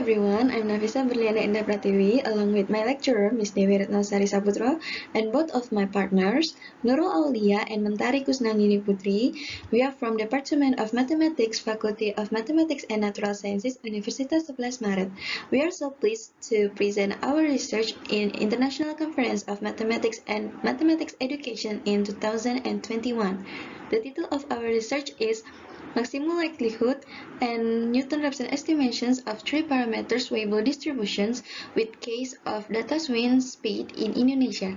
everyone, I'm Nafisa Berliana Indah Pratiwi, along with my lecturer, Ms. Dewi Retnosari Saputro, and both of my partners, Nurul Aulia and Mentari Kusnandini Putri. We are from Department of Mathematics, Faculty of Mathematics and Natural Sciences, Universitas 11 Maret. We are so pleased to present our research in International Conference of Mathematics and Mathematics Education in 2021. The title of our research is Maximum likelihood and Newton-Raphson estimations of three parameters Weibull distributions with case of data wind speed in Indonesia.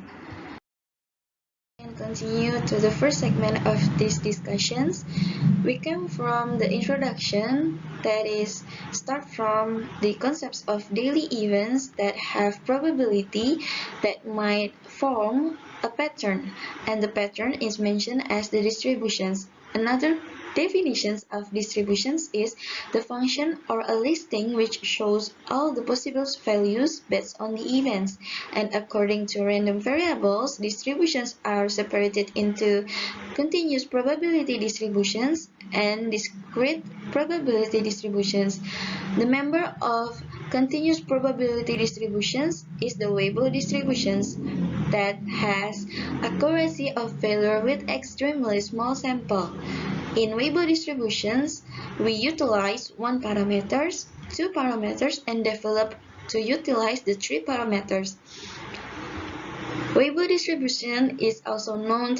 And continue to the first segment of these discussions. We come from the introduction, that is, start from the concepts of daily events that have probability that might form a pattern, and the pattern is mentioned as the distributions. Another definitions of distributions is the function or a listing which shows all the possible values based on the events, and according to random variables, distributions are separated into continuous probability distributions and discrete probability distributions. The member of continuous probability distributions is the Weibull distributions that has accuracy of failure with extremely small sample. In Weibull distributions, we utilize one parameters, two parameters, and develop to utilize the three parameters. Weibull distribution is also known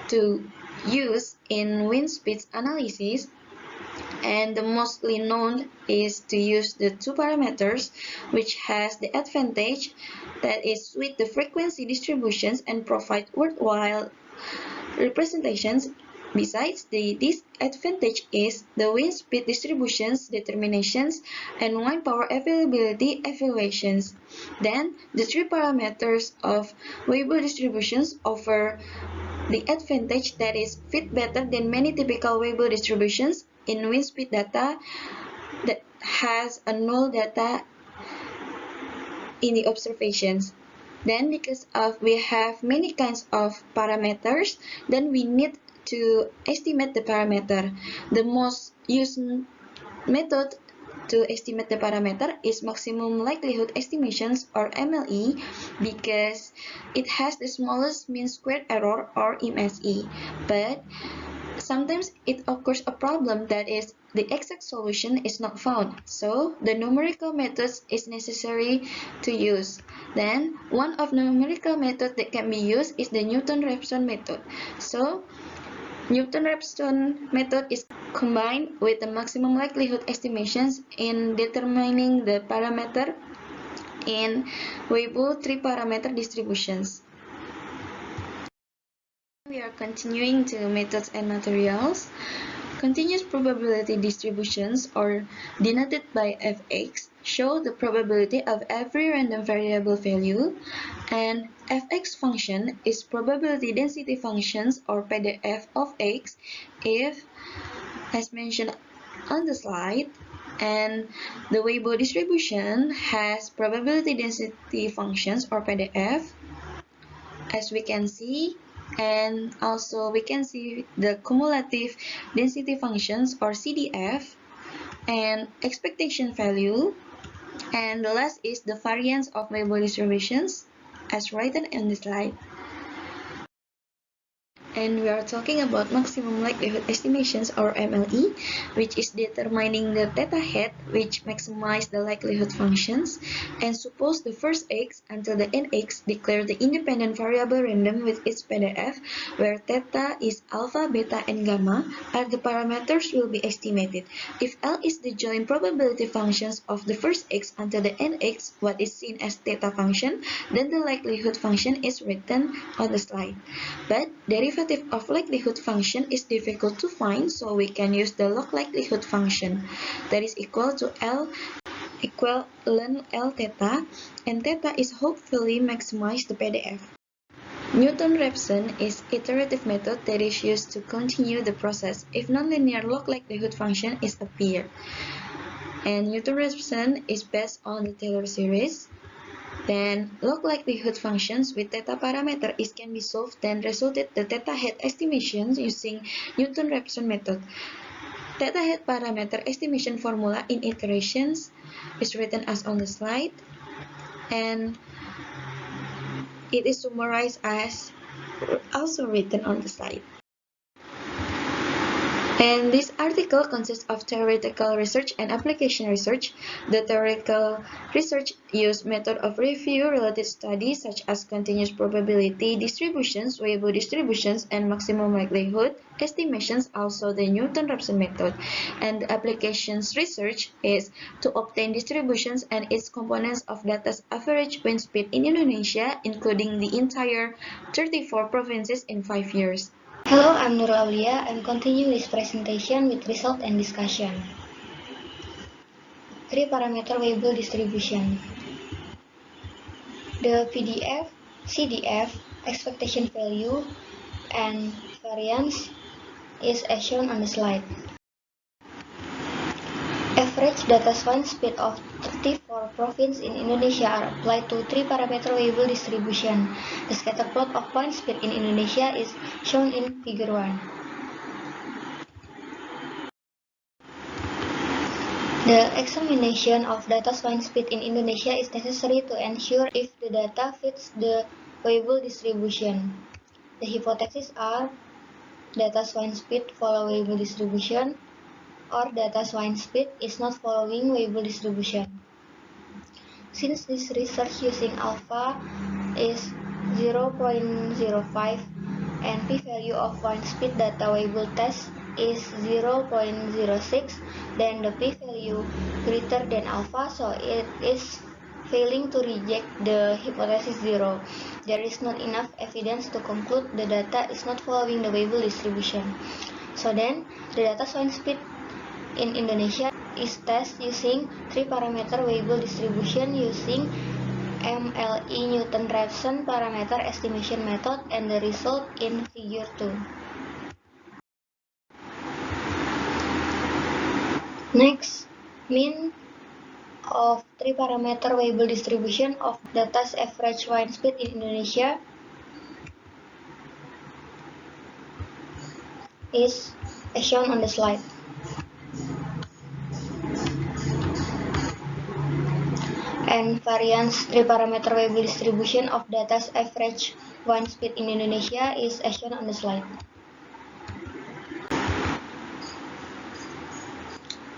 to use in wind speed analysis, and the mostly known is to use the two parameters, which has the advantage that is with the frequency distributions and provide worthwhile representations. Besides, the disadvantage is the wind speed distributions determinations and wind power availability evaluations. Then, the three parameters of Weibull distributions offer the advantage that is fit better than many typical Weibull distributions in wind speed data that has a null data in the observations. Then, because we have many kinds of parameters, then we need to estimate the parameter. The most used method to estimate the parameter is maximum likelihood estimations, or MLE, because it has the smallest mean squared error, or MSE. But sometimes it occurs a problem, that is, the exact solution is not found, so the numerical methods is necessary to use. Then, one of the numerical method that can be used is the Newton-Raphson method. So, Newton-Raphson method is combined with the maximum likelihood estimations in determining the parameter in Weibull three-parameter distributions. We are continuing to methods and materials. Continuous probability distributions, or denoted by Fx, show the probability of every random variable value, and Fx function is probability density functions, or PDF of x, if, as mentioned on the slide, and the Weibull distribution has probability density functions, or PDF, as we can see. And also we can see the cumulative density functions, or CDF, and expectation value, and the last is the variance of Weibull distributions as written in the slide. And we are talking about maximum likelihood estimations, or MLE, which is determining the theta hat which maximize the likelihood functions. And suppose the first x until the nx declare the independent variable random with its PDF, where theta is alpha, beta, and gamma are the parameters will be estimated. If L is the joint probability functions of the first x until the nx, what is seen as theta function, then the likelihood function is written on the slide. But derivative of likelihood function is difficult to find, so we can use the log likelihood function, that is equal to L equivalent L theta, and theta is hopefully maximize the PDF. Newton-Raphson is iterative method that is used to continue the process if nonlinear log likelihood function is appear. And Newton-Raphson is based on the Taylor series. Then log likelihood functions with theta parameter can be solved, then resulted the theta hat estimations using Newton-Raphson method. Theta hat parameter estimation formula in iterations is written as on the slide, and it is summarized as also written on the slide. And this article consists of theoretical research and application research. The theoretical research used method of review-related studies such as continuous probability distributions, Weibull distributions, and maximum likelihood estimations, also the Newton-Raphson method. And the applications research is to obtain distributions and its components of data's average wind speed in Indonesia, including the entire 34 provinces in 5 years. Hello, I'm Nurul Aulia. I'm continuing this presentation with result and discussion. 3-parameter Weibull distribution. The PDF, CDF, expectation value, and variance is as shown on the slide. Average data wind speed of 34 provinces in Indonesia are applied to 3-parameter Weibull distribution. The scatter plot of wind speed in Indonesia is shown in figure 1. The examination of data wind speed in Indonesia is necessary to ensure if the data fits the Weibull distribution. The hypotheses are data wind speed follow Weibull distribution, or data wind speed is not following Weibull distribution. Since this research using alpha is 0.05 and p-value of wind speed data Weibull test is 0.06, then the p-value greater than alpha, so it is failing to reject the hypothesis 0. There is not enough evidence to conclude the data is not following the Weibull distribution. So then, the data wind speed in Indonesia is tested using 3-parameter Weibull distribution using MLE Newton-Raphson parameter estimation method, and the result in figure 2. Next, mean of 3-parameter Weibull distribution of data's average wind speed in Indonesia is as shown on the slide. And variance 3-parameter Weibull distribution of data's average wind speed in Indonesia is as shown on the slide.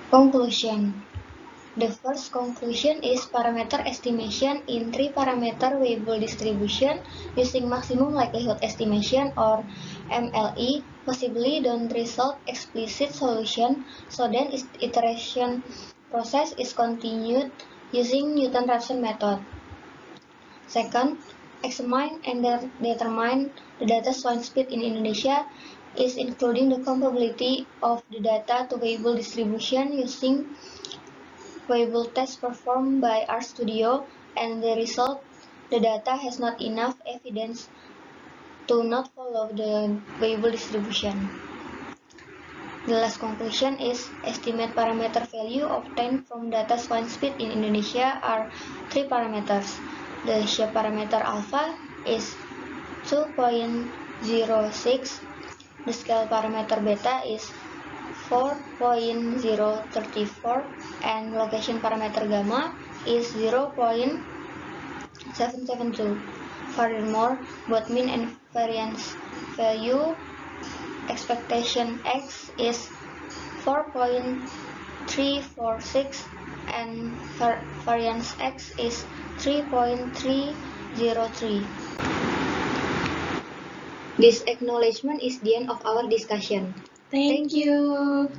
Conclusion. The first conclusion is parameter estimation in 3-parameter Weibull distribution using maximum likelihood estimation, or MLE, possibly don't result explicit solution, so then iteration process is continued using Newton-Raphson method. Second, examine and determine the data wind speed in Indonesia is including the comparability of the data to Weibull distribution using Weibull test performed by RStudio, and the result, the data has not enough evidence to not follow the Weibull distribution. The last conclusion is estimate parameter value obtained from data wind speed in Indonesia are 3 parameters. The shape parameter alpha is 2.06, the scale parameter beta is 4.034, and location parameter gamma is 0.772. Furthermore, both mean and variance value expectation X is 4.346 and variance X is 3.303. This acknowledgement is the end of our discussion. Thank you.